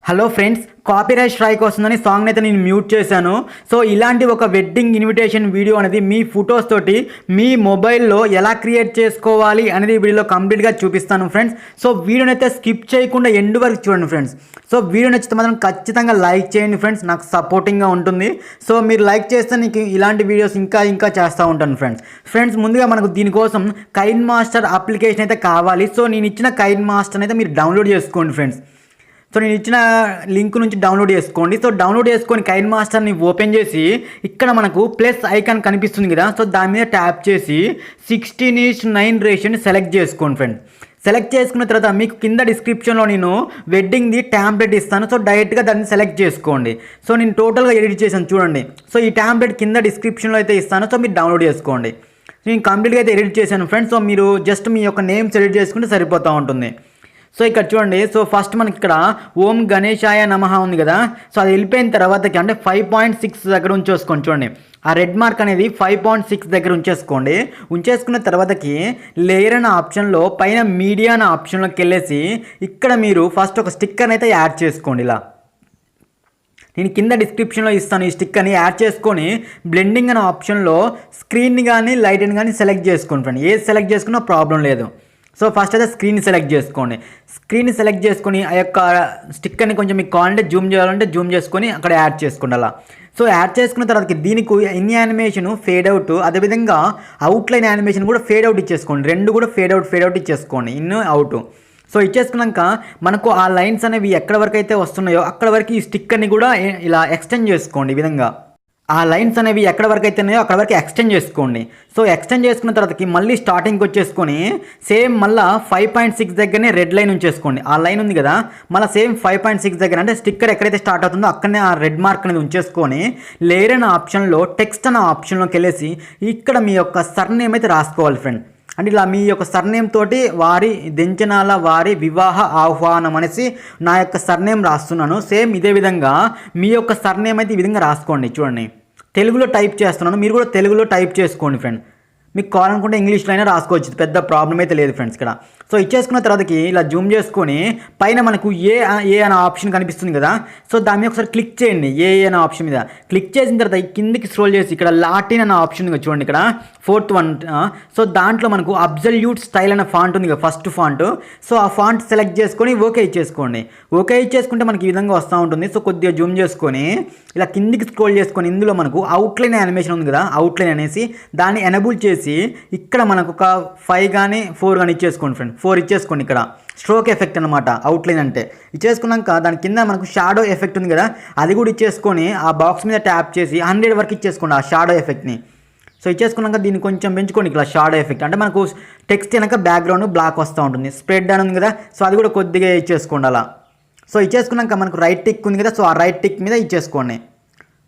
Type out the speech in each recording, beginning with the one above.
Hello friends, copyright strike వస్తుందని సాంగ్ని అయితే నేను మ్యూట్ చేశాను. సో ఇలాంటి ఒక వెడ్డింగ్ ఇన్విటేషన్ వీడియో అనేది మీ ఫొటోస్ తోటి మీ మొబైల్లో ఎలా క్రియేట్ చేసుకోవాలి అనేది వీడియోలో కంప్లీట్గా చూపిస్తాను ఫ్రెండ్స్. సో వీడియోని అయితే స్కిప్ చేయకుండా ఎండ్ వరకు చూడండి ఫ్రెండ్స్. సో వీడియో నచ్చితే మాత్రం ఖచ్చితంగా లైక్ చేయండి ఫ్రెండ్స్, నాకు సపోర్టింగ్గా ఉంటుంది. సో మీరు లైక్ చేస్తే నీకు ఇలాంటి వీడియోస్ ఇంకా చేస్తూ ఉంటాను ఫ్రెండ్స్. ముందుగా మనకు దీనికోసం కైన్ మాస్టర్ అప్లికేషన్ అయితే కావాలి. సో నేను ఇచ్చిన కైన్ మాస్టర్ అయితే మీరు డౌన్లోడ్ చేసుకోండి ఫ్రెండ్స్. సో నేను ఇచ్చిన లింక్ నుంచి డౌన్లోడ్ చేసుకోండి. సో డౌన్లోడ్ చేసుకొని కైన్ మాస్టర్ని ఓపెన్ చేసి ఇక్కడ మనకు ప్లస్ ఐకాన్ కనిపిస్తుంది కదా, సో దాని మీద ట్యాప్ చేసి 16:9 రేషియోని సెలెక్ట్ చేసుకోండి ఫ్రెండ్స్. సెలెక్ట్ చేసుకున్న తర్వాత మీకు కింద డిస్క్రిప్షన్లో నేను వెడ్డింగ్ది ట్యాంప్లెట్ ఇస్తాను. సో డైరెక్ట్గా దాన్ని సెలెక్ట్ చేసుకోండి. సో నేను టోటల్గా ఎడిట్ చేశాను చూడండి. సో ఈ ట్యాంప్లెట్ కింద డిస్క్రిప్షన్లో అయితే ఇస్తాను. సో మీరు డౌన్లోడ్ చేసుకోండి. నేను కంప్లీట్గా అయితే ఎడిట్ చేశాను ఫ్రెండ్స్. సో మీరు జస్ట్ మీ యొక్క నేమ్స్ ఎడిట్ చేసుకుంటే సరిపోతూ ఉంటుంది. సో ఇక్కడ చూడండి. సో ఫస్ట్ మనకి ఇక్కడ ఓం గణేశాయ నమః ఉంది కదా, సో అది వెళ్ళిపోయిన తర్వాతకి అంటే 5.6 దగ్గర ఉంచేసుకోండి. చూడండి ఆ రెడ్ మార్క్ అనేది 5.6 దగ్గర ఉంచేసుకోండి. ఉంచేసుకున్న తర్వాతకి లేయర్ అనే ఆప్షన్లో పైన మీడియా అనే ఆప్షన్లోకి వెళ్ళేసి ఇక్కడ మీరు ఫస్ట్ ఒక స్టిక్కర్ని అయితే యాడ్ చేసుకోండి. ఇలా నేను కింద డిస్క్రిప్షన్లో ఇస్తాను. ఈ స్టిక్కర్ని యాడ్ చేసుకొని బ్లెండింగ్ అనే ఆప్షన్లో స్క్రీన్ని కానీ లైట్ని కానీ సెలెక్ట్ చేసుకోండి ఫ్రెండ్. ఏది సెలెక్ట్ చేసుకున్నా ప్రాబ్లం లేదు. సో ఫస్ట్ అయితే స్క్రీన్ సెలెక్ట్ చేసుకోండి. స్క్రీన్ సెలెక్ట్ చేసుకొని ఆ యొక్క స్టిక్కర్ని కొంచెం మీకు కావాలంటే జూమ్ చేయాలంటే జూమ్ చేసుకొని అక్కడ యాడ్ చేసుకోండి అలా. సో యాడ్ చేసుకున్న తర్వాత దీనికి ఇన్ యానిమేషన్ ఫేడ్ అవుట్, అదేవిధంగా అవుట్లైన్ యానిమేషన్ కూడా ఫేడ్ అవుట్ ఇచ్చేసుకోండి. రెండు కూడా ఫేడ్ అవుట్ ఇచ్చేసుకోండి, ఇన్ అవుట్. సో ఇచ్చేసుకున్నాక మనకు ఆ లైన్స్ అనేవి ఎక్కడ వరకు అయితే వస్తున్నాయో అక్కడ వరకు ఈ స్టిక్కర్ని కూడా ఇలా ఎక్స్టెండ్ చేసుకోండి. ఈ విధంగా ఆ లైన్స్ అనేవి ఎక్కడ వరకు అయితే ఉన్నాయో అక్కడ వరకు ఎక్స్టెండ్ చేసుకోండి. సో ఎక్స్టెండ్ చేసుకున్న తర్వాతకి మళ్ళీ స్టార్టింగ్కి వచ్చేసుకొని సేమ్ మళ్ళీ 5.6 దగ్గరనే రెడ్ లైన్ ఉంచేసుకోండి. ఆ లైన్ ఉంది కదా, మళ్ళీ సేమ్ 5.6 దగ్గర అంటే స్టిక్కర్ ఎక్కడైతే స్టార్ట్ అవుతుందో అక్కడనే ఆ రెడ్ మార్క్ అనేది ఉంచేసుకొని లేయర్ అనే ఆప్షన్లో టెక్స్ట్ అనే ఆప్షన్లోకి వెళ్ళేసి ఇక్కడ మీ యొక్క సర్నేమ్ అయితే రాసుకోవాలి ఫ్రెండ్. అంటే ఇలా మీ యొక్క సర్నేమ్ తోటి వారి దెంచనాల వారి వివాహ ఆహ్వానం అనేసి నా యొక్క సర్నేమ్ రాస్తున్నాను. సేమ్ ఇదే విధంగా మీ యొక్క సర్నేమ్ అయితే ఈ విధంగా రాసుకోండి. చూడండి తెలుగులో టైప్ చేస్తున్నాను, మీరు కూడా తెలుగులో టైప్ చేసుకోండి ఫ్రెండ్. మీకు కావాలనుకుంటే ఇంగ్లీష్లో అయినా రాసుకోవచ్చు, పెద్ద ప్రాబ్లం అయితే లేదు ఫ్రెండ్స్ ఇక్కడ. సో ఇచ్చేసుకున్న తర్వాతకి ఇలా జూమ్ చేసుకొని పైన మనకు ఏ అనే ఆప్షన్ కనిపిస్తుంది కదా, సో దాని మీద ఒకసారి క్లిక్ చేయండి. ఏ అనే ఆప్షన్ మీద క్లిక్ చేసిన తర్వాత కిందికి స్క్రోల్ చేసి ఇక్కడ లాటిన్ అనే ఆప్షన్ చూడండి, ఇక్కడ 4th వన్. సో దాంట్లో మనకు అబ్సల్యూట్ స్టైల్ అనే ఫాంట్ ఉంది కదా, ఫస్ట్ ఫాంట్. సో ఆ ఫాంట్ సెలెక్ట్ చేసుకొని ఓకే ఇచ్చేసుకోండి. ఓకే ఇచ్చేసుకుంటే మనకి ఈ విధంగా వస్తూ ఉంటుంది. సో కొద్దిగా జూమ్ చేసుకొని ఇలా కిందికి స్క్రోల్ చేసుకొని ఇందులో మనకు అవుట్లైన్ యానిమేషన్ ఉంది కదా, అవుట్లైన్ అనేసి దాన్ని ఎనేబుల్ చేసి ఇక్కడ మనకు ఒక 5 కానీ 4 కానీ ఇచ్చేసుకోండి ఫ్రెండ్. 4 ఇచ్చేసుకోండి. ఇక్కడ స్ట్రోక్ ఎఫెక్ట్ అనమాట అవుట్లైన్ అంటే. ఇచ్చేసుకున్నాక దాని కింద మనకు షాడో ఎఫెక్ట్ ఉంది కదా, అది కూడా ఇచ్చేసుకొని ఆ బాక్స్ మీద ట్యాప్ చేసి 100 వరకు ఇచ్చేసుకోండి ఆ షాడో ఎఫెక్ట్ని. సో ఇచ్చేసుకున్నాక దీన్ని కొంచెం పెంచుకోండి. ఇక్కడ షాడో ఎఫెక్ట్ అంటే మనకు టెక్స్ట్ వెనక బ్యాక్గ్రౌండ్ బ్లాక్ వస్తూ ఉంటుంది. స్ప్రెడ్ అని ఉంది కదా, సో అది కూడా కొద్దిగా ఇచ్చేసుకోండి అలా. సో ఇచ్చేసుకున్నాక మనకు రైట్ టిక్ ఉంది కదా, సో ఆ రైట్ టిక్ మీద ఇచ్చేసుకోండి.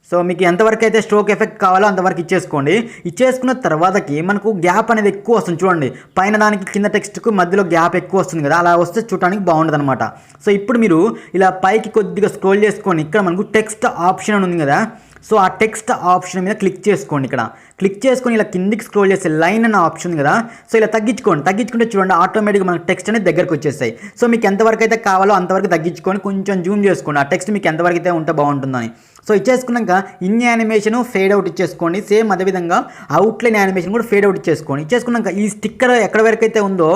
సో మీకు ఎంతవరకు అయితే స్ట్రోక్ ఎఫెక్ట్ కావాలో అంతవరకు ఇచ్చేసుకోండి. ఇచ్చేసుకున్న తర్వాతకి మనకు గ్యాప్ అనేది ఎక్కువ వస్తుంది చూడండి, పైన దానికి కింద టెక్స్ట్కు మధ్యలో గ్యాప్ ఎక్కువ వస్తుంది కదా, అలా వస్తే చూడడానికి బాగుంటుంది అనమాట. సో ఇప్పుడు మీరు ఇలా పైకి కొద్దిగా స్క్రోల్ చేసుకొని ఇక్కడ మనకు టెక్స్ట్ ఆప్షన్ అని ఉంది కదా, సో ఆ టెక్స్ట్ ఆప్షన్ మీద క్లిక్ చేసుకోండి. ఇక్కడ క్లిక్ చేసుకొని ఇలా కిందికి స్క్రోల్ చేస్తే లైన్ అన్న ఆప్షన్ కదా, సో ఇలా తగ్గించుకుంటే చూడండి ఆటోమేటిక్గా మనకు టెక్స్ట్ అనేది దగ్గరకు వచ్చేస్తాయి. సో మీకు ఎంతవరకు అయితే కావాలో అంతవరకు తగ్గించుకొని కొంచెం జూమ్ చేసుకోండి ఆ టెక్స్ట్ మీకు ఎంతవరకు అయితే ఉంటే బాగుంటుందని. సో ఇచ్చేసుకున్నాక ఇన్ యానిమేషన్ ఫేడ్ అవుట్ ఇచ్చేసుకోండి. సేమ్ అదేవిధంగా అవుట్లైన్ యానిమేషన్ కూడా ఫేడ్ అవుట్ ఇచ్చేసుకోండి. ఇచ్చేసుకున్నాక ఈ స్టిక్కర్ ఎక్కడ వరకు అయితే ఉందో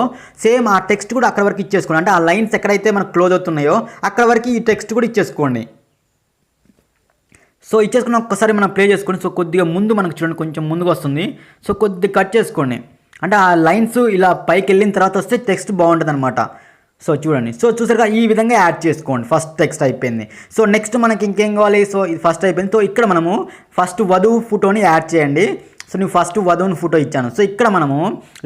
సేమ్ ఆ టెక్స్ట్ కూడా అక్కడ వరకు ఇచ్చేసుకోండి. అంటే ఆ లైన్స్ ఎక్కడైతే మనకు క్లోజ్ అవుతున్నాయో అక్కడ వరకు ఈ టెక్స్ట్ కూడా ఇచ్చేసుకోండి. సో ఇచ్చేసుకున్న ఒక్కసారి మనం ప్లే చేసుకోండి. సో కొద్దిగా ముందు మనకు చూడండి కొంచెం ముందుకు వస్తుంది. సో కొద్దిగా కట్ చేసుకోండి. అంటే ఆ లైన్స్ ఇలా పైకి వెళ్ళిన తర్వాత వస్తే టెక్స్ట్ బాగుంటుంది అనమాట. సో చూడండి. సో చూసారుగా ఈ విధంగా యాడ్ చేసుకోండి. ఫస్ట్ టెక్స్ట్ అయిపోయింది. సో నెక్స్ట్ మనకి ఇంకేం కావాలి, సో ఇది ఫస్ట్ అయిపోయింది. సో ఇక్కడ మనము ఫస్ట్ వధువు ఫోటోని యాడ్ చేయండి. సో నేను ఫస్ట్ వధువుని ఫోటో ఇచ్చాను. సో ఇక్కడ మనము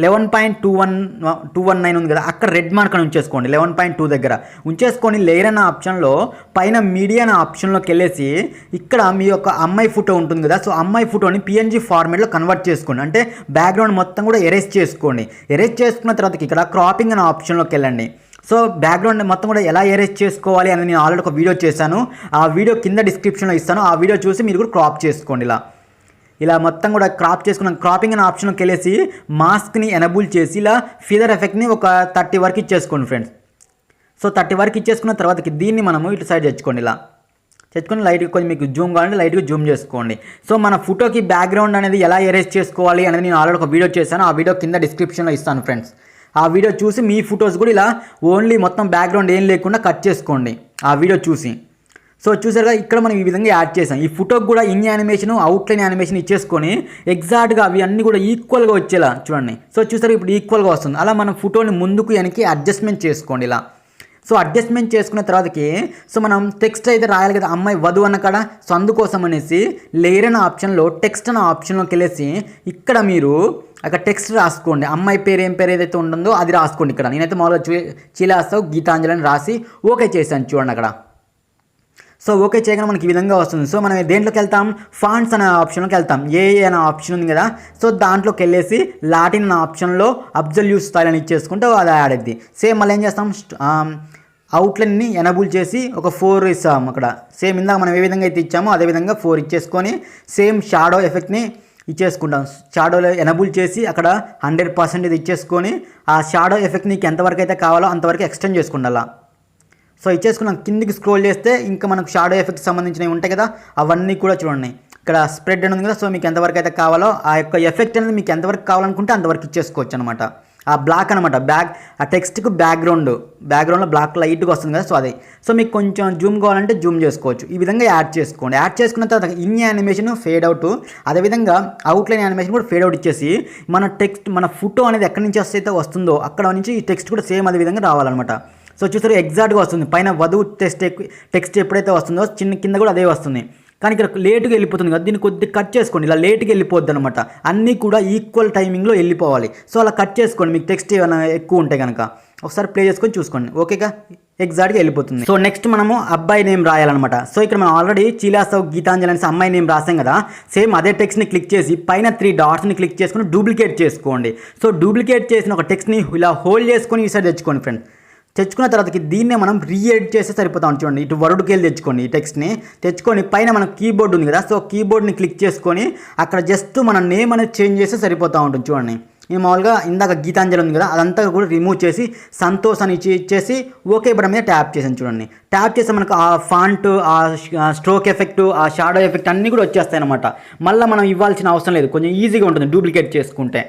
11.219 ఉంది కదా, అక్కడ రెడ్ మార్క్ అని ఉంచేసుకోండి. 11.2 దగ్గర ఉంచేసుకొని లేయర్ అన్న ఆప్షన్లో పైన మీడియా అనే ఆప్షన్లోకి వెళ్ళేసి ఇక్కడ మీ యొక్క అమ్మాయి ఫోటో ఉంటుంది కదా, సో అమ్మాయి ఫోటోని PNG ఫార్మేట్లో కన్వర్ట్ చేసుకోండి. అంటే బ్యాక్గ్రౌండ్ మొత్తం కూడా ఎరేజ్ చేసుకోండి. ఎరేజ్ చేసుకున్న తర్వాత ఇక్కడ క్రాపింగ్ అనే ఆప్షన్లోకి వెళ్ళండి. సో బ్యాక్గ్రౌండ్ మొత్తం కూడా ఎలా ఎరేజ్ చేసుకోవాలి అని నేను ఆల్రెడీ ఒక వీడియో చేశాను. ఆ వీడియో కింద డిస్క్రిప్షన్లో ఇస్తాను. ఆ వీడియో చూసి మీరు కూడా క్రాప్ చేసుకోండి. ఇలా మొత్తం కూడా క్రాప్ చేసుకున్నాం. క్రాపింగ్ అనే ఆప్షన్కి వెళ్ళేసి మాస్క్ని ఎనబుల్ చేసి ఇలా ఫీదర్ ఎఫెక్ట్ని ఒక 30 వరకు ఇచ్చేసుకోండి ఫ్రెండ్స్. సో 30 వరకు ఇచ్చేసుకున్న తర్వాతకి దీన్ని మనము ఇటు సైడ్ తెచ్చుకోండి. ఇలా తెచ్చుకొని లైట్గా కొంచెం మీకు జూమ్ కావాలంటే లైట్గా జూమ్ చేసుకోండి. సో మన ఫోటోకి బ్యాక్గ్రౌండ్ అనేది ఎలా ఎరేజ్ చేసుకోవాలి అనేది నేను ఆల్రెడీ ఒక వీడియో చేశాను. ఆ వీడియో కింద డిస్క్రిప్షన్లో ఇస్తాను ఫ్రెండ్స్. ఆ వీడియో చూసి మీ ఫొటోస్ కూడా ఇలా ఓన్లీ మొత్తం బ్యాక్గ్రౌండ్ ఏం లేకుండా కట్ చేసుకోండి ఆ వీడియో చూసి. సో చూసారుగా ఇక్కడ మనం ఈ విధంగా యాడ్ చేసాం. ఈ ఫోటోకి కూడా ఇన్ యానిమేషన్, అవుట్లైన్ యానిమేషన్ ఇచ్చేసుకొని ఎగ్జాక్ట్గా అవి అన్నీ కూడా ఈక్వల్గా వచ్చేలా చూడండి. సో చూసారు ఇప్పుడు ఈక్వల్గా వస్తుంది. అలా మనం ఫోటోని ముందుకు వెనక్కి అడ్జస్ట్మెంట్ చేసుకోండి ఇలా. సో అడ్జస్ట్మెంట్ చేసుకున్న తర్వాతకి సో మనం టెక్స్ట్ అయితే రాయాలి కదా, అమ్మాయి వధువు అన్న కాడ. సో అందుకోసం అనేసి లేయర్ అనే ఆప్షన్లో టెక్స్ట్ అనే ఆప్షన్లోకి వెళ్ళేసి ఇక్కడ మీరు అక్కడ టెక్స్ట్ రాసుకోండి. అమ్మాయి పేరు ఏం పేరు ఏదైతే ఉంటుందో అది రాసుకోండి. ఇక్కడ నేనైతే మామూలుగా చీలాస్తావు గీతాంజలి అని రాసి ఓకే చేశాను చూడండి అక్కడ. సో ఓకే చేయగానే మనకి ఈ విధంగా వస్తుంది. సో మనం దేంట్లోకి వెళ్తాం, ఫాంట్స్ అనే ఆప్షన్లోకి వెళ్తాం. ఏ అనే ఆప్షన్ ఉంది కదా, సో దాంట్లోకి వెళ్ళేసి లాటిన్ అనే ఆప్షన్లో అబ్జల్యూట్ స్టైల్ అని ఇచ్చేసుకుంటే అది యాడ్ అయింది. సేమ్ మళ్ళీ ఏం చేస్తాం, అవుట్లైన్ని ఎనబుల్ చేసి ఒక 4 ఇస్తాం అక్కడ. సేమ్ ఇందాక మనం ఏ విధంగా అయితే ఇచ్చామో అదేవిధంగా 4 ఇచ్చేసుకొని సేమ్ షాడో ఎఫెక్ట్ని ఇచ్చేసుకుంటాం. షాడోలో ఎనబుల్ చేసి అక్కడ 100% ఇది ఇచ్చేసుకొని ఆ షాడో ఎఫెక్ట్ నీకు ఎంతవరకు అయితే కావాలో అంతవరకు ఎక్స్టెండ్ చేసుకుండాలా. సో ఇచ్చేసుకున్నాం. కిందికి స్క్రోల్ చేస్తే ఇంకా మనకు షాడో ఎఫెక్ట్ సంబంధించినవి ఉంటాయి కదా, అవన్నీ కూడా చూడండి. ఇక్కడ స్ప్రెడ్ అని ఉంది కదా, సో మీకు ఎంతవరకు అయితే కావాలో ఆ యొక్క ఎఫెక్ట్ అనేది మీకు ఎంతవరకు కావాలనుకుంటే అంతవరకు ఇచ్చేసుకోవచ్చు అనమాట. ఆ బ్లాక్ అనమాట, ఆ టెక్స్ట్కి బ్యాక్గ్రౌండ్లో బ్లాక్ లైట్గా వస్తుంది కదా, సో అది. సో మీకు కొంచెం జూమ్ కావాలంటే జూమ్ చేసుకోవచ్చు. ఈ విధంగా యాడ్ చేసుకోండి. యాడ్ చేసుకున్న తర్వాత ఇన్ యానిమేషన్ ఫేడ్ అవుట్, అదేవిధంగా అవుట్లైన్ యానిమేషన్ కూడా ఫేడ్ అవుట్ ఇచ్చేసి మన ఫోటో అనేది ఎక్కడి నుంచి వస్తుందో అక్కడ నుంచి ఈ టెక్స్ట్ కూడా సేమ్ అదే విధంగా రావాలన్నమాట. సో చూసారు ఎగ్జాక్ట్గా వస్తుంది. పైన వధువు టెక్స్ట్ ఎప్పుడైతే వస్తుందో కింద కూడా అదే వస్తుంది. కానీ ఇక్కడ లేటుగా వెళ్ళిపోతుంది కదా, దీన్ని కొద్దిగా కట్ చేసుకోండి. ఇలా లేటుగా వెళ్ళిపోద్ది అనమాట. అన్నీ కూడా ఈక్వల్ టైమింగ్లో వెళ్ళిపోవాలి. సో అలా కట్ చేసుకోండి. మీకు టెక్స్ట్ ఏమైనా ఎక్కువ ఉంటే కనుక ఒకసారి ప్లే చేసుకొని చూసుకోండి. ఓకేగా, ఎగ్జాక్ట్గా వెళ్ళిపోతుంది. సో నెక్స్ట్ మనము అబ్బాయి నేమ్ రాయాలన్నమాట. సో ఇక్కడ మనం ఆల్రెడీ చీలాస్తావు గీతాంజలి అనేసి అమ్మాయి నేమ్ రాసాం కదా, సేమ్ అదే టెక్స్ట్ని క్లిక్ చేసి పైన 3 డాట్స్ని క్లిక్ చేసుకుని డూప్లికేట్ చేసుకోండి. సో డూప్లికేట్ చేసిన ఒక టెక్స్ట్ని ఇలా హోల్డ్ చేసుకొని ఈ సైడ్ తెచ్చుకోండి ఫ్రెండ్. తెచ్చుకున్న తర్వాతకి దీన్నే మనం రీఎడిట్ చేస్తే సరిపోతాం. చూడండి ఇటు వర్డ్కి వెళ్ళి తెచ్చుకోండి. ఈ టెక్స్ట్ని తెచ్చుకొని పైన మన కీబోర్డ్ ఉంది కదా, సో కీబోర్డ్ని క్లిక్ చేసుకొని అక్కడ జస్ట్ మన నేమ్ అనేది చేంజ్ చేస్తే సరిపోతూ ఉంటుంది. చూడండి నేను మామూలుగా ఇందాక గీతాంజలి ఉంది కదా, అదంతా కూడా రిమూవ్ చేసి సంతోష్ అని ఇచ్చేసి ఓకే బటన్ మీద ట్యాప్ చేసాను. చూడండి ట్యాప్ చేస్తే మనకు ఆ ఫాంట్, ఆ స్ట్రోక్ ఎఫెక్ట్, ఆ షాడో ఎఫెక్ట్ అన్నీ కూడా వచ్చేస్తాయి అనమాట. మళ్ళీ మనం ఇవ్వాల్సిన అవసరం లేదు, కొంచెం ఈజీగా ఉంటుంది డూప్లికేట్ చేసుకుంటే.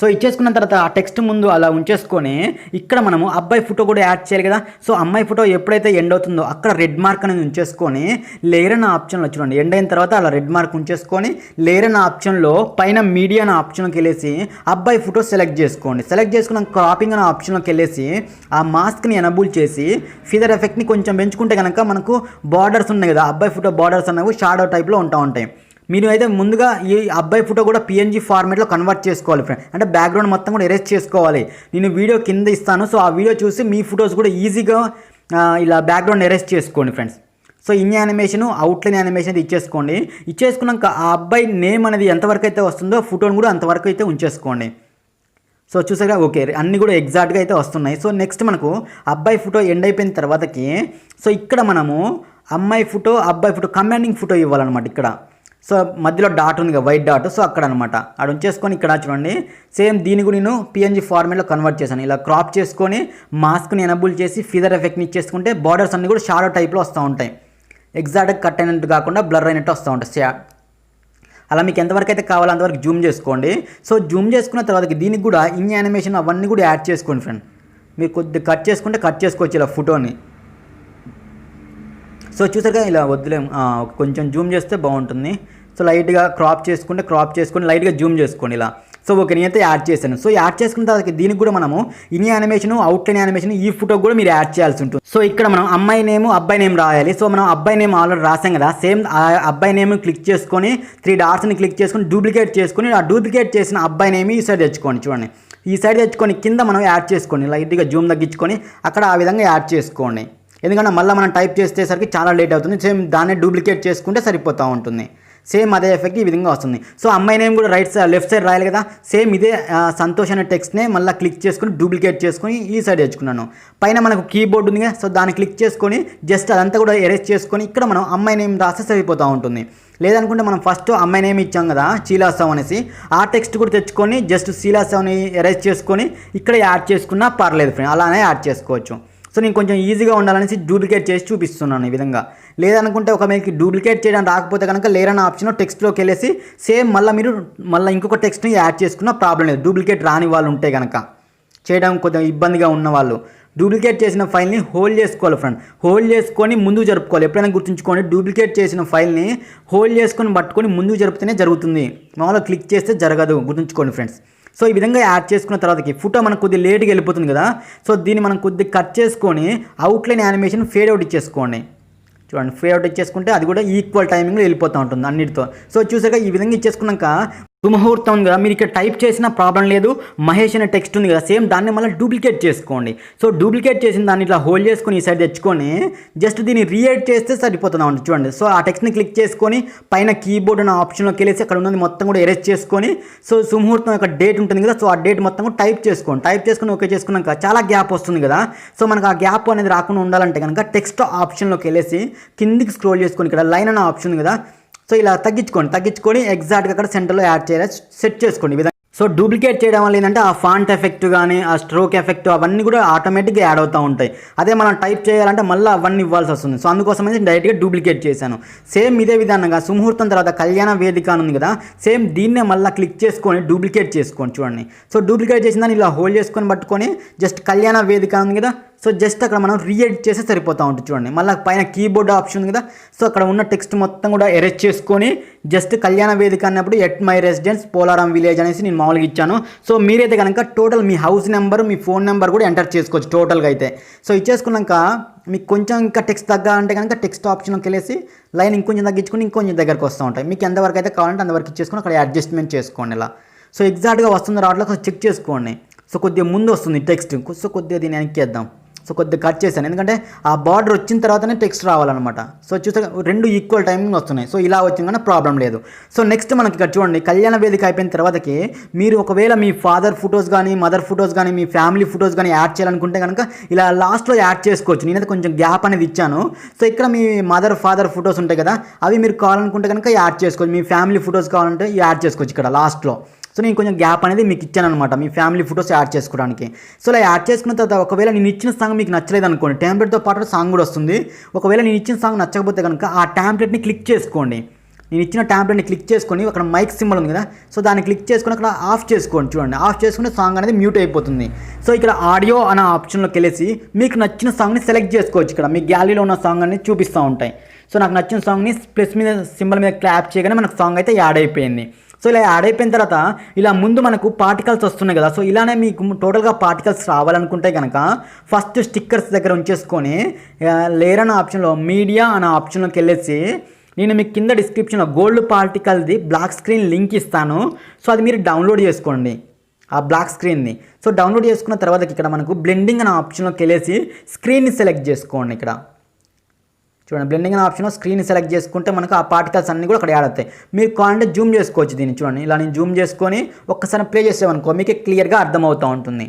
సో ఇచ్చేసుకున్న తర్వాత ఆ టెక్స్ట్ ముందు అలా ఉంచేసుకొని ఇక్కడ మనము అబ్బాయి ఫోటో కూడా యాడ్ చేయాలి కదా. సో అమ్మాయి ఫోటో ఎప్పుడైతే ఎండ్ అవుతుందో అక్కడ రెడ్ మార్క్ అనేది ఉంచేసుకొని లేయర్ అనే ఆప్షన్లో చూడండి ఎండ్ అయిన తర్వాత అలా రెడ్ మార్క్ ఉంచేసుకొని లేయర్ అనే ఆప్షన్లో పైన మీడియా అనే ఆప్షన్కి వెళ్ళేసి అబ్బాయి ఫోటో సెలెక్ట్ చేసుకోండి. సెలెక్ట్ చేసుకున్న క్రాపింగ్ అనే ఆప్షన్లోకి వెళ్ళేసి ఆ మాస్క్ని ఎనబుల్ చేసి ఫీదర్ ఎఫెక్ట్ని కొంచెం పెంచుకుంటే కనుక మనకు బార్డర్స్ ఉన్నాయి కదా, అబ్బాయి ఫోటో బార్డర్స్ అనేవి షాడో టైప్లో ఉంటాయి. మీరు అయితే ముందుగా ఈ అబ్బాయి ఫోటో కూడా PNG ఫార్మేట్లో కన్వర్ట్ చేసుకోవాలి ఫ్రెండ్. అంటే బ్యాక్గ్రౌండ్ మొత్తం కూడా ఎరేజ్ చేసుకోవాలి. నేను వీడియో కింద ఇస్తాను, సో ఆ వీడియో చూసి మీ ఫొటోస్ కూడా ఈజీగా ఇలా బ్యాక్గ్రౌండ్ ఎరేజ్ చేసుకోండి friends. So in animation, outline animation ఇచ్చేసుకోండి. ఇచ్చేసుకున్నాక ఆ అబ్బాయి నేమ్ అనేది ఎంతవరకు అయితే వస్తుందో ఫోటోని కూడా అంతవరకు అయితే ఉంచేసుకోండి. సో చూసారా, ఓకే అన్నీ కూడా ఎగ్జాక్ట్గా అయితే వస్తున్నాయి. సో నెక్స్ట్ మనకు అబ్బాయి ఫోటో ఎండ్ అయిపోయిన తర్వాతకి సో ఇక్కడ మనము అమ్మాయి ఫోటో, అబ్బాయి ఫోటో కంబైనింగ్ ఫోటో ఇవ్వాలన్నమాట. ఇక్కడ సో మధ్యలో డాట్ ఉంది కదా, వైట్ డాట్, సో అక్కడ అనమాట ఆడ ఉంచేసుకొని ఇక్కడ చూడండి సేమ్ దీని కూడా నేను PNG ఫార్మేట్లో కన్వర్ట్ చేశాను. ఇలా క్రాప్ చేసుకొని మాస్క్ని ఎనబుల్ చేసి ఫీదర్ ఎఫెక్ట్ని ఇచ్చేసుకుంటే బార్డర్స్ అన్నీ కూడా షాడో టైప్లో వస్తూ ఉంటాయి. ఎగ్జాక్ట్గా కట్ అయినట్టు కాకుండా బ్లర్ అయినట్టు వస్తూ ఉంటాయి. అలా మీకు ఎంతవరకు అయితే కావాలో అంతవరకు జూమ్ చేసుకోండి. సో జూమ్ చేసుకున్న తర్వాత దీనికి కూడా ఇన్ యానిమేషన్ అవన్నీ కూడా యాడ్ చేసుకోండి ఫ్రెండ్. మీరు కొద్దిగా కట్ చేసుకుంటే కట్ చేసుకోవచ్చు ఇలా ఫోటోని. సో చూసారుగా ఇలా వద్దులేం, కొంచెం జూమ్ చేస్తే బాగుంటుంది. సో లైట్గా క్రాప్ చేసుకొని లైట్గా జూమ్ చేసుకోండి ఇలా. సో ఓకే నేనైతే యాడ్ చేశాను. సో యాడ్ చేసుకున్న తర్వాత దీనికి కూడా మనము ఇన్ యానిమేషన్, అవుట్లైన్ యానిమేషన్ ఈ ఫోటో కూడా మీరు యాడ్ చేయాల్సి ఉంటుంది. సో ఇక్కడ మనం అమ్మాయి నేమ్, అబ్బాయి నేమ్ రాయాలి. సో మనం అబ్బాయి నేమ్ ఆల్రెడీ రాసాం కదా, సేమ్ ఆ అబ్బాయి నేమ్ క్లిక్ చేసుకొని 3 డాట్స్ని క్లిక్ చేసుకొని డూప్లికేట్ చేసుకొని ఆ డూప్లికేట్ చేసిన అబ్బాయి నేమ్ ఈ సైడ్ తెచ్చుకోండి. చూడండి ఈ సైడ్ తెచ్చుకొని కింద మనం యాడ్ చేసుకోండి. లైట్గా జూమ్ తగ్గించుకొని అక్కడ ఆ విధంగా యాడ్ చేసుకోండి. ఎందుకంటే మళ్ళీ మనం టైప్ చేసేసరికి చాలా లేట్ అవుతుంది. సేమ్ దాన్ని డూప్లికేట్ చేసుకుంటే సరిపోతూ ఉంటుంది. సేమ్ అదే ఎఫెక్ట్ ఈ విధంగా వస్తుంది. సో అమ్మాయి నేమ్ కూడా లెఫ్ట్ సైడ్ రాయాలి కదా, సేమ్ ఇదే సంతోష్ అనే టెక్స్ట్నే మళ్ళీ క్లిక్ చేసుకొని డూప్లికేట్ చేసుకొని ఈ సైడ్ తెచ్చుకున్నాను. పైన మనకు కీబోర్డ్ ఉంది కదా, సో దాన్ని క్లిక్ చేసుకొని జస్ట్ అదంతా కూడా ఎరేజ్ చేసుకొని ఇక్కడ మనం అమ్మాయి నేమ్ రాస్తే సరిపోతూ ఉంటుంది. లేదనుకుంటే మనం ఫస్ట్ అమ్మాయి నేమ్ ఇచ్చాం కదా చీలాస్తాం అనేసి, ఆ టెక్స్ట్ కూడా తెచ్చుకొని జస్ట్ చీలాస్తాంని ఎరేజ్ చేసుకొని ఇక్కడ యాడ్ చేసుకున్నా పర్లేదు ఫ్రెండ్, అలానే యాడ్ చేసుకోవచ్చు. సో నేను కొంచెం ఈజీగా ఉండాలనేసి డూప్లికేట్ చేసి చూపిస్తున్నాను ఈ విధంగా. లేదనుకుంటే ఒక మీకు డూప్లికేట్ చేయడం రాకపోతే కనుక లేర్ అనే ఆప్షన్ టెక్స్ట్లోకి వెళ్ళేసి సేమ్ మీరు ఇంకొక టెక్స్ట్ని యాడ్ చేసుకున్న ప్రాబ్లం లేదు. డూప్లికేట్ రాని వాళ్ళు ఉంటే కనుక, చేయడం కొంచెం ఇబ్బందిగా ఉన్న వాళ్ళు డూప్లికేట్ చేసిన ఫైల్ని హోల్డ్ చేసుకోవాలి ఫ్రెండ్. హోల్డ్ చేసుకొని ముందుకు జరుపుకోవాలి. ఎప్పుడైనా గుర్తుంచుకోండి, డూప్లికేట్ చేసిన ఫైల్ని హోల్డ్ చేసుకొని పట్టుకొని ముందుకు జరుపుతూనే జరుగుతుంది, మామూలుగా క్లిక్ చేస్తే జరగదు, గుర్తుంచుకోండి ఫ్రెండ్స్. సో ఈ విధంగా యాడ్ చేసుకున్న తర్వాతకి ఫోటో మనకు కొద్దిగా లేట్గా వెళ్ళిపోతుంది కదా. సో దీన్ని మనం కొద్దిగా కట్ చేసుకొని అవుట్లైన్ యానిమేషన్ ఫేడ్ అవుట్ ఇచ్చేసుకోండి. చూడండి, ఫేడ్ అవుట్ ఇచ్చేసుకుంటే అది కూడా ఈక్వల్ టైమింగ్లో వెళ్ళిపోతూ ఉంటుంది అన్నిటితో. సో చూసాక ఈ విధంగా ఇచ్చేసుకున్నాక సుముహూర్తం ఉంది కదా, మీరు ఇక్కడ టైప్ చేసిన ప్రాబ్లం లేదు. మహేష్ అనే టెక్స్ట్ ఉంది కదా, సేమ్ దాన్ని మళ్ళీ డూప్లికేట్ చేసుకోండి. సో డూప్లికేట్ చేసిన దాన్ని ఇట్లా హోల్డ్ చేసుకొని ఈ సైడ్ తెచ్చుకొని జస్ట్ దీన్ని రీఎడ్ చేస్తే సరిపోతుంది అండి. చూడండి, సో ఆ టెక్స్ట్ని క్లిక్ చేసుకొని పైన కీబోర్డ్ అనే ఆప్షన్లోకి వెళ్ళేసి అక్కడ ఉన్నది మొత్తం కూడా ఎరేజ్ చేసుకొని, సో సుముహూర్తం యొక్క డేట్ ఉంటుంది కదా, సో ఆ డేట్ మొత్తం కూడా టైప్ చేసుకొని ఓకే చేసుకున్నాక చాలా గ్యాప్ వస్తుంది కదా. సో మనకు ఆ గ్యాప్ అనేది రాకుండా ఉండాలంటే కనుక టెక్స్ట్ ఆప్షన్లోకి వెళ్ళేసి కిందికి స్క్రోల్ చేసుకొని ఇక్కడ లైన్ అనే ఆప్షన్ ఉంది కదా, సో ఇలా తగ్గించుకొని ఎగ్జాక్ట్గా అక్కడ సెంటర్లో యాడ్ చేయాలి, సెట్ చేసుకోండి ఈ విధంగా. సో డూప్లికేట్ చేయడం వల్ల ఏంటంటే ఆ ఫాంట్ ఎఫెక్ట్ కానీ ఆ స్ట్రోక్ ఎఫెక్ట్ అవన్నీ కూడా ఆటోమేటిక్గా యాడ్ అవుతూ ఉంటాయి. అదే మనం టైప్ చేయాలంటే మళ్ళీ అవన్నీ ఇవ్వాల్సి వస్తుంది. సో అందుకోసం అనేది డైరెక్ట్గా డూప్లికేట్ చేశాను. సేమ్ ఇదే విధానంగా సుముహూర్తం తర్వాత కళ్యాణ వేదిక అని ఉంది కదా, సేమ్ దీన్నే మళ్ళీ క్లిక్ చేసుకొని డూప్లికేట్ చేసుకోండి. చూడండి, సో డూప్లికేట్ చేసిన దాన్ని ఇలా హోల్డ్ చేసుకొని పట్టుకొని జస్ట్ కళ్యాణ వేదిక ఉంది కదా, సో జస్ట్ అక్కడ మనం రీఎడిట్ చేస్తే సరిపోతూ ఉంటుంది. చూడండి, మళ్ళీ పైన కీబోర్డ్ ఆప్షన్ ఉంది కదా, సో అక్కడ ఉన్న టెక్స్ట్ మొత్తం కూడా ఎరేజ్ చేసుకొని జస్ట్ కళ్యాణ వేదిక అన్నప్పుడు at my residence Polaram village అనేసి నేను మామూలుగా ఇచ్చాను. సో మీరైతే కనుక టోటల్ మీ హౌస్ నెంబర్ మీ ఫోన్ నెంబర్ కూడా ఎంటర్ చేసుకోవచ్చు టోటల్గా అయితే. సో ఇచ్చేసుకున్నాక మీకు కొంచెం ఇంకా టెక్స్ట్ తగ్గాలంటే కనుక టెక్స్ట్ ఆప్షన్కి వెళ్ళేసి లైన్ ఇంకొంచెం తగ్గించుకొని ఇంకొంచెం దగ్గరకు వస్తూ ఉంటాయి. మీకు ఎంతవరకు అయితే కావాలంటే అంతవరకు ఇచ్చేసుకొని అక్కడ అడ్జస్ట్మెంట్ చేసుకోండి. ఇలా సో ఎగ్జాక్ట్గా వస్తుందో రావట్లేదు కొంచెం చెక్ చేసుకోండి. సో కొద్దిగా ముందు వస్తుంది టెక్స్ట్, సో కొద్దిగా దీన్ని వెనక్కిద్దాం. సో కొద్దిగా కట్ చేశాను, ఎందుకంటే ఆ బార్డర్ వచ్చిన తర్వాతనే టెక్స్ట్ రావాలన్నమాట. సో చూసా రెండు ఈక్వల్ టైమింగ్ వస్తున్నాయి. సో ఇలా వచ్చింది కానీ ప్రాబ్లం లేదు. సో నెక్స్ట్ మనకి ఇక్కడ చూడండి, కళ్యాణ వేదిక అయిపోయిన తర్వాతకి మీరు ఒకవేళ మీ ఫాదర్ ఫొటోస్ కానీ మదర్ ఫొటోస్ కానీ మీ ఫ్యామిలీ ఫొటోస్ కానీ యాడ్ చేయాలనుకుంటే కనుక ఇలా లాస్ట్లో యాడ్ చేసుకోవచ్చు. నేనైతే కొంచెం గ్యాప్ అనేది ఇచ్చాను. సో ఇక్కడ మీ మదర్ ఫాదర్ ఫొటోస్ ఉంటాయి కదా, అవి మీరు కావాలనుకుంటే కనుక యాడ్ చేసుకోవచ్చు. మీ ఫ్యామిలీ ఫొటోస్ కావాలంటే యాడ్ చేసుకోవచ్చు ఇక్కడ లాస్ట్లో. సో నేను కొంచెం గ్యాప్ అనేది మీకు ఇచ్చాను అనమాట మీ ఫ్యామిలీ ఫొటోస్ యాడ్ చేసుకోవడానికి. సో ఇలా యాడ్ చేసుకున్న తర్వాత ఒకవేళ నేను ఇచ్చిన సాంగ్ మీకు నచ్చలేదు అనుకోండి, టెంప్లెట్తో పాటు సాంగ్ కూడా వస్తుంది. ఒకవేళ నేను ఇచ్చిన సాంగ్ నచ్చకపోతే కనుక ఆ టెంప్లెట్ని క్లిక్ చేసుకోండి. నేను ఇచ్చిన టెంప్లెట్ని క్లిక్ చేసుకొని అక్కడ మైక్ సింబల్ ఉంది కదా, సో దాన్ని క్లిక్ చేసుకొని అక్కడ ఆఫ్ చేసుకోండి. చూడండి, ఆఫ్ చేసుకుంటే సాంగ్ అనేది మ్యూట్ అయిపోతుంది. సో ఇక్కడ ఆడియో అనే ఆప్షన్లోకి వెళ్ళేసి మీకు నచ్చిన సాంగ్ని సెలెక్ట్ చేసుకోవచ్చు. ఇక్కడ మీ గ్యాలరీలో ఉన్న సాంగ్ అనేది చూపిస్తూ ఉంటాయి. సో నాకు నచ్చిన సాంగ్ని ప్లస్ మీద సింబల్ మీద క్లాప్ చేయగానే మనకు సాంగ్ అయితే యాడ్ అయిపోయింది. సో ఇలా యాడ్ అయిపోయిన తర్వాత ఇలా ముందు మనకు పార్టికల్స్ వస్తున్నాయి కదా, సో ఇలానే మీకు టోటల్గా పార్టికల్స్ రావాలనుకుంటే కనుక ఫస్ట్ స్టిక్కర్స్ దగ్గర ఉంచేసుకొని లేయర్ అనే ఆప్షన్లో మీడియా అనే ఆప్షన్లోకి వెళ్ళేసి నేను మీకు కింద డిస్క్రిప్షన్లో గోల్డ్ పార్టికల్ది బ్లాక్ స్క్రీన్ లింక్ ఇస్తాను. సో అది మీరు డౌన్లోడ్ చేసుకోండి ఆ బ్లాక్ స్క్రీన్ని. సో డౌన్లోడ్ చేసుకున్న తర్వాత ఇక్కడ మనకు బ్లెండింగ్ అనే ఆప్షన్లోకి వెళ్ళేసి స్క్రీన్ని సెలెక్ట్ చేసుకోండి. ఇక్కడ చూడండి, బ్లెండింగ్ అనే ఆప్షన్లో స్క్రీన్ సెలెక్ట్ చేసుకుంటే మనకు ఆ పార్టికల్స్ అన్నీ కూడా అక్కడ యాడ్ అవుతాయి. మీరు కావాలంటే జూమ్ చేసుకోవచ్చు దీన్ని. చూడండి, ఇలా నేను జూమ్ చేసుకొని ఒక్కసారి ప్లే చేసామనుకో మీకు క్లియర్గా అర్థమవుతూ ఉంటుంది.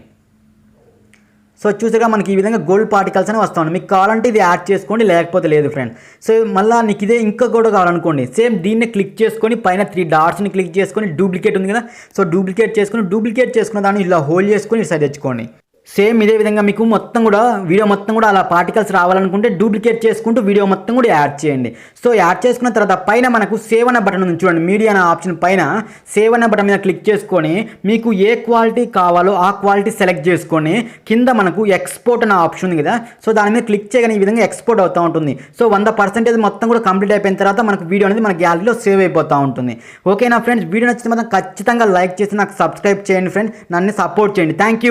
సో చూసాగా మనకి ఈ విధంగా గోల్డ్ పార్టికల్స్ అని వస్తూ ఉంటాయి. మీకు కావాలంటే ఇది యాడ్ చేసుకోండి, లేకపోతే లేదు ఫ్రెండ్. సో మళ్ళీ నీకు ఇదే ఇంకా కూడా కావాలనుకోండి, సేమ్ దీన్ని క్లిక్ చేసుకొని పైన 3 డాట్స్ని క్లిక్ చేసుకొని డూప్లికేట్ ఉంది కదా, సో డూప్లికేట్ చేసుకున్న దాన్ని ఇలా హోల్డ్ చేసుకొని ఇటు సైడ్ తెచ్చుకోండి. సేమ్ ఇదే విధంగా మీకు మొత్తం కూడా వీడియో మొత్తం కూడా అలా పార్టికల్స్ రావాలనుకుంటే డూప్లికేట్ చేసుకుంటూ వీడియో మొత్తం కూడా యాడ్ చేయండి. సో యాడ్ చేసుకున్న తర్వాత పైన మనకు సేవ్ అనే బటన్ ఉంది చూడండి, మీడియా అనే ఆప్షన్ పైన సేవ్ అనే బటన్ మీద క్లిక్ చేసుకొని మీకు ఏ క్వాలిటీ కావాలో ఆ క్వాలిటీ సెలెక్ట్ చేసుకొని కింద మనకు ఎక్స్పోర్ట్ అనే ఆప్షన్ ఉంది కదా, సో దాని మీద క్లిక్ చేయగానే ఈ విధంగా ఎక్స్పోర్ట్ అవుతూ ఉంటుంది. సో 100% మొత్తం కూడా కంప్లీట్ అయిపోయిన తర్వాత మనకు వీడియో అనేది మన గ్యాలరీలో సేవ్ అయిపోతూ ఉంటుంది. ఓకేనా ఫ్రెండ్స్, వీడియో నచ్చితే మాత్రం ఖచ్చితంగా లైక్ చేసి నాకు సబ్స్క్రైబ్ చేయండి ఫ్రెండ్స్, నన్ను సపోర్ట్ చేయండి. Thank you.